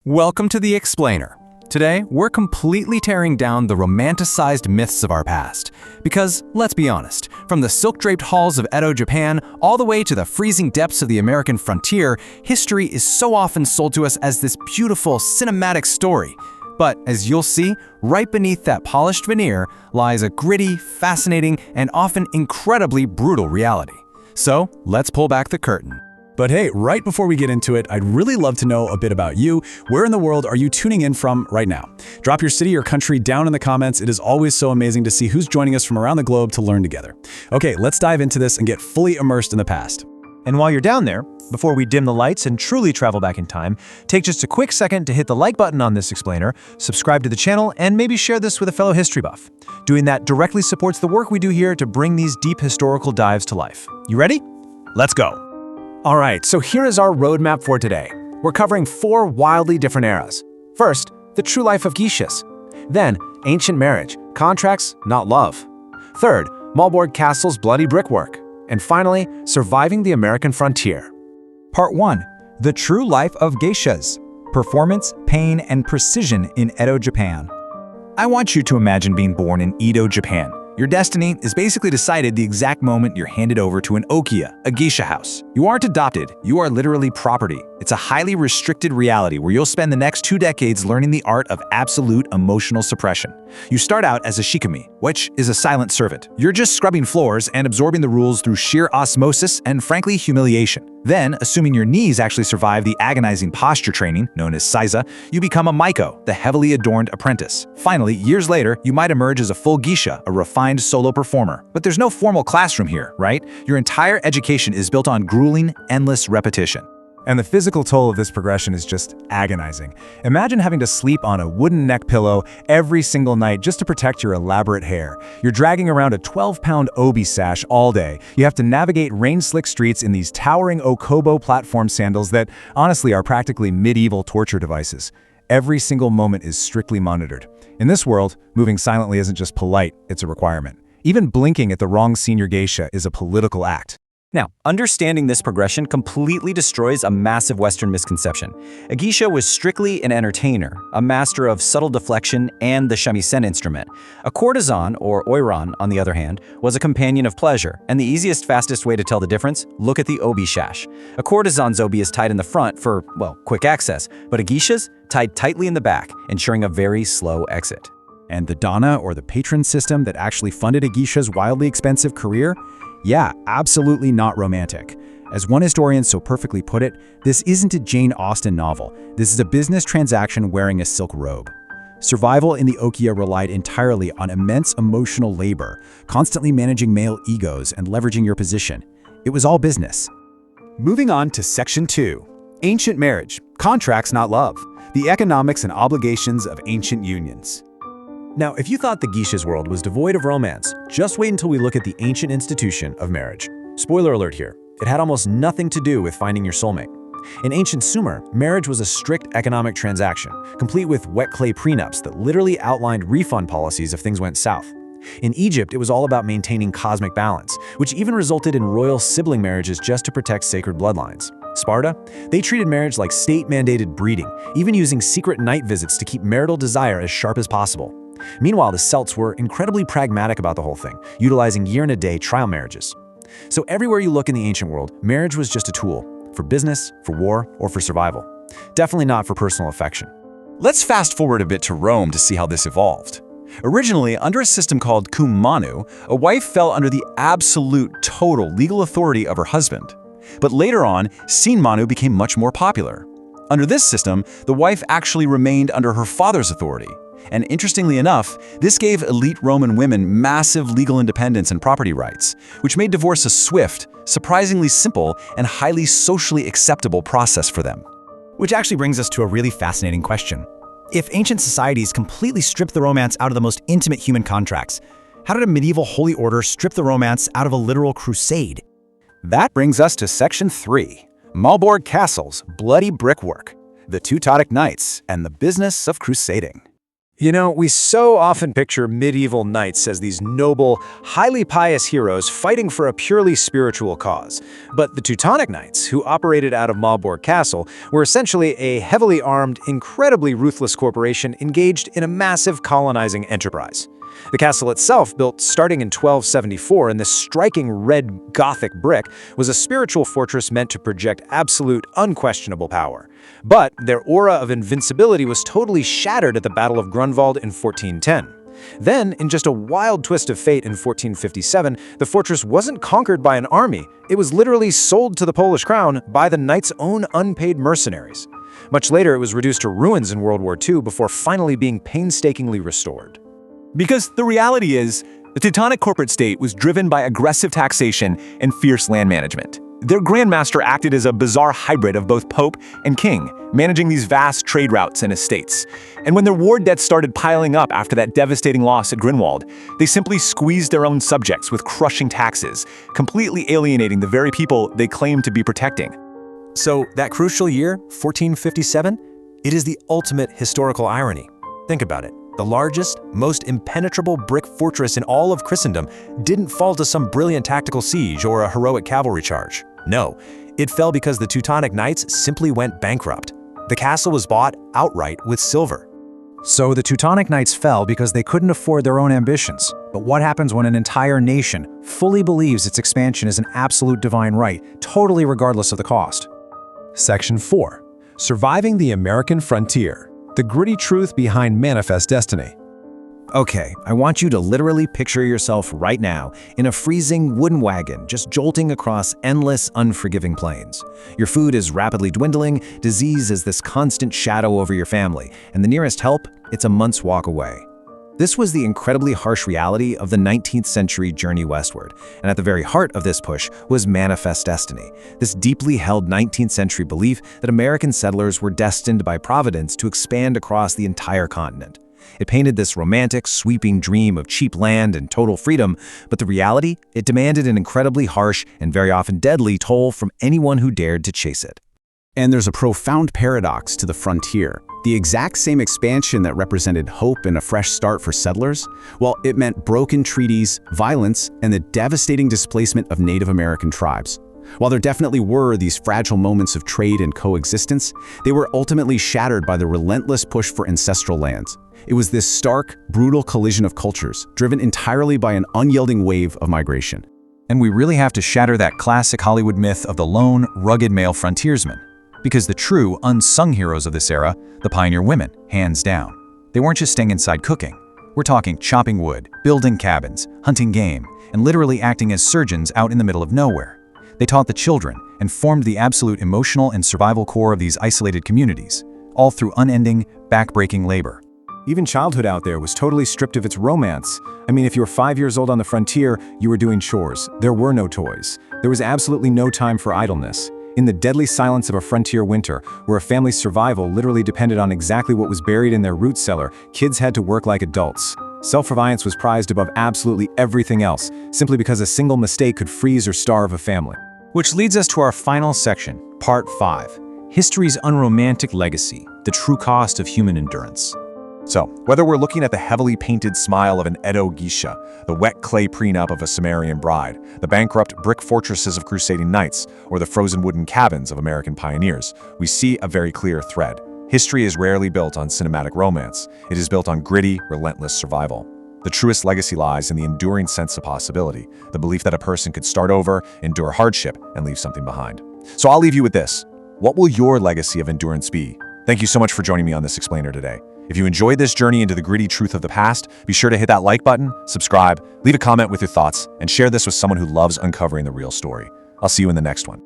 Welcome to The Explainer. Today, we're completely tearing down the romanticized myths of our past. Because, let's be honest, from the silk-draped halls of Edo, Japan, all the way to the freezing depths of the American frontier, history is so often sold to us as this beautiful, cinematic story. But, as you'll see, right beneath that polished veneer lies a gritty, fascinating, and often incredibly brutal reality. So, let's pull back the curtain. But hey, right before we get into it, I'd really love to know a bit about you. Where in the world are you tuning in from right now? Drop your city or country down in the comments. It is always so amazing to see who's joining us from around the globe to learn together. Okay, let's dive into this and get fully immersed in the past. And while you're down there, before we dim the lights and truly travel back in time, take just a quick second to hit the like button on this explainer, subscribe to the channel, and maybe share this with a fellow history buff. Doing that directly supports the work we do here to bring these deep historical dives to life. You ready? Let's go. All right, so here is our roadmap for today. We're covering 4 wildly different eras. First, the true life of geishas. Then, ancient marriage, contracts, not love. Third, Malbork Castle's bloody brickwork. And finally, surviving the American frontier. Part 1. The True Life of Geishas. Performance, Pain, and Precision in Edo, Japan. I want you to imagine being born in Edo, Japan. Your destiny is basically decided the exact moment you're handed over to an okiya, a geisha house. You aren't adopted, you are literally property. It's a highly restricted reality where you'll spend the next 2 decades learning the art of absolute emotional suppression. You start out as a shikami, which is a silent servant. You're just scrubbing floors and absorbing the rules through sheer osmosis and, frankly, humiliation. Then, assuming your knees actually survive the agonizing posture training, known as Saiza, you become a Maiko, the heavily adorned apprentice. Finally, years later, you might emerge as a full geisha, a refined solo performer. But there's no formal classroom here, right? Your entire education is built on grueling, endless repetition. And the physical toll of this progression is just agonizing. Imagine having to sleep on a wooden neck pillow every single night just to protect your elaborate hair. You're dragging around a 12-pound obi sash all day. You have to navigate rain-slick streets in these towering Okobo platform sandals that, honestly, are practically medieval torture devices. Every single moment is strictly monitored. In this world, moving silently isn't just polite, it's a requirement. Even blinking at the wrong senior geisha is a political act. Now, understanding this progression completely destroys a massive Western misconception. A geisha was strictly an entertainer, a master of subtle deflection and the shamisen instrument. A courtesan, or oiran, on the other hand, was a companion of pleasure, and the easiest, fastest way to tell the difference? Look at the obi sash. A courtesan's obi is tied in the front for, well, quick access, but a geisha's tied tightly in the back, ensuring a very slow exit. And the dana, or the patron system that actually funded a geisha's wildly expensive career? Yeah, absolutely not romantic. As one historian so perfectly put it, this isn't a Jane Austen novel. This is a business transaction wearing a silk robe. Survival in the okiya relied entirely on immense emotional labor, constantly managing male egos and leveraging your position. It was all business. Moving on to Section 2. Ancient marriage, contracts not love, the economics and obligations of ancient unions. Now, if you thought the geisha's world was devoid of romance, just wait until we look at the ancient institution of marriage. Spoiler alert here, it had almost nothing to do with finding your soulmate. In ancient Sumer, marriage was a strict economic transaction, complete with wet clay prenups that literally outlined refund policies if things went south. In Egypt, it was all about maintaining cosmic balance, which even resulted in royal sibling marriages just to protect sacred bloodlines. Sparta? They treated marriage like state-mandated breeding, even using secret night visits to keep marital desire as sharp as possible. Meanwhile, the Celts were incredibly pragmatic about the whole thing, utilizing year-and-a-day trial marriages. So everywhere you look in the ancient world, marriage was just a tool for business, for war, or for survival. Definitely not for personal affection. Let's fast forward a bit to Rome to see how this evolved. Originally, under a system called cum manu, a wife fell under the absolute total legal authority of her husband. But later on, sine manu became much more popular. Under this system, the wife actually remained under her father's authority. And interestingly enough, this gave elite Roman women massive legal independence and property rights, which made divorce a swift, surprisingly simple, and highly socially acceptable process for them. Which actually brings us to a really fascinating question. If ancient societies completely stripped the romance out of the most intimate human contracts, how did a medieval holy order strip the romance out of a literal crusade? That brings us to Section 3. Malbork Castle's bloody brickwork, the Teutonic Knights, and the business of crusading. You know, we so often picture medieval knights as these noble, highly pious heroes fighting for a purely spiritual cause. But the Teutonic Knights, who operated out of Malbork Castle, were essentially a heavily armed, incredibly ruthless corporation engaged in a massive colonizing enterprise. The castle itself, built starting in 1274 in this striking red Gothic brick, was a spiritual fortress meant to project absolute, unquestionable power. But their aura of invincibility was totally shattered at the Battle of Grunwald in 1410. Then, in just a wild twist of fate in 1457, the fortress wasn't conquered by an army. It was literally sold to the Polish crown by the knights' own unpaid mercenaries. Much later, it was reduced to ruins in World War II before finally being painstakingly restored. Because the reality is, the Teutonic corporate state was driven by aggressive taxation and fierce land management. Their grandmaster acted as a bizarre hybrid of both pope and king, managing these vast trade routes and estates. And when their war debts started piling up after that devastating loss at Grunwald, they simply squeezed their own subjects with crushing taxes, completely alienating the very people they claimed to be protecting. So, that crucial year, 1457, it is the ultimate historical irony. Think about it. The largest, most impenetrable brick fortress in all of Christendom didn't fall to some brilliant tactical siege or a heroic cavalry charge. No, it fell because the Teutonic Knights simply went bankrupt. The castle was bought outright with silver. So the Teutonic Knights fell because they couldn't afford their own ambitions. But what happens when an entire nation fully believes its expansion is an absolute divine right, totally regardless of the cost? Section 4. Surviving the American Frontier. The gritty truth behind manifest destiny. Okay, I want you to literally picture yourself right now in a freezing wooden wagon just jolting across endless, unforgiving plains. Your food is rapidly dwindling, disease is this constant shadow over your family, and the nearest help, it's a month's walk away. This was the incredibly harsh reality of the 19th century journey westward, and at the very heart of this push was manifest destiny, this deeply held 19th century belief that American settlers were destined by Providence to expand across the entire continent. It painted this romantic, sweeping dream of cheap land and total freedom, but the reality, it demanded an incredibly harsh and very often deadly toll from anyone who dared to chase it. And there's a profound paradox to the frontier. The exact same expansion that represented hope and a fresh start for settlers, well, it meant broken treaties, violence, and the devastating displacement of Native American tribes. While there definitely were these fragile moments of trade and coexistence, they were ultimately shattered by the relentless push for ancestral lands. It was this stark, brutal collision of cultures, driven entirely by an unyielding wave of migration. And we really have to shatter that classic Hollywood myth of the lone, rugged male frontiersman. Because the true, unsung heroes of this era, the pioneer women, hands down. They weren't just staying inside cooking. We're talking chopping wood, building cabins, hunting game, and literally acting as surgeons out in the middle of nowhere. They taught the children and formed the absolute emotional and survival core of these isolated communities, all through unending, back-breaking labor. Even childhood out there was totally stripped of its romance. I mean, if you were 5 years old on the frontier, you were doing chores. There were no toys. There was absolutely no time for idleness. In the deadly silence of a frontier winter, where a family's survival literally depended on exactly what was buried in their root cellar, kids had to work like adults. Self-reliance was prized above absolutely everything else, simply because a single mistake could freeze or starve a family. Which leads us to our final section, Part 5. History's unromantic legacy, the true cost of human endurance. So, whether we're looking at the heavily painted smile of an Edo geisha, the wet clay prenup of a Sumerian bride, the bankrupt brick fortresses of crusading knights, or the frozen wooden cabins of American pioneers, we see a very clear thread. History is rarely built on cinematic romance. It is built on gritty, relentless survival. The truest legacy lies in the enduring sense of possibility, the belief that a person could start over, endure hardship, and leave something behind. So I'll leave you with this. What will your legacy of endurance be? Thank you so much for joining me on this explainer today. If you enjoyed this journey into the gritty truth of the past, be sure to hit that like button, subscribe, leave a comment with your thoughts, and share this with someone who loves uncovering the real story. I'll see you in the next one.